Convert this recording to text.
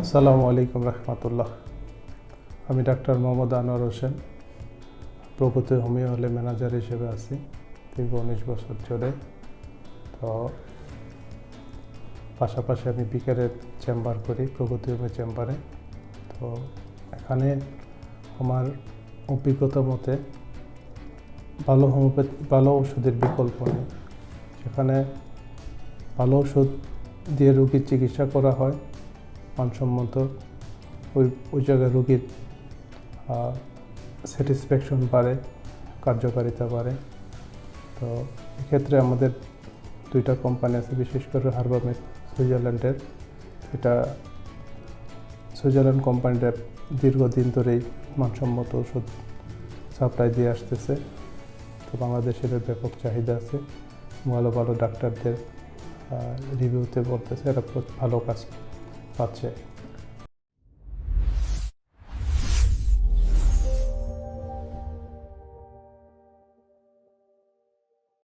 আসসালামু আলাইকুম রহমতুল্লাহ। আমি ডাক্তার মোহাম্মদ আনোয়ার হোসেন, প্রগতি হোমিও হলে ম্যানেজার হিসেবে আছি দীর্ঘ 19 বছর ধরে। তো পাশাপাশি আমি বিকেলের চেম্বার করি প্রগতি হোমিও চেম্বারে। তো এখানে আমার অভিজ্ঞতা মতে ভালো ওষুধের বিকল্প নেই। সেখানে ভালো ওষুধ দিয়ে রোগীর চিকিৎসা করা হয়, মানসম্মত ওই জায়গায় রোগীর স্যাটিসফ্যাকশন বাড়ে, কার্যকারিতা বাড়ে। তো এক্ষেত্রে আমাদের 2টা কোম্পানি আছে, বিশেষ করে হার্বামেড সুইজারল্যান্ডের। এটা সুইজারল্যান্ড কোম্পানিটা দীর্ঘদিন ধরেই মানসম্মত ওষুধ সাপ্লাই দিয়ে আসতেছে। তো বাংলাদেশের ব্যাপক চাহিদা আছে, ভালো ভালো ডাক্তারদের রিভিউতে বলতেছে এরা ভালো কাজ পাচ্ছে।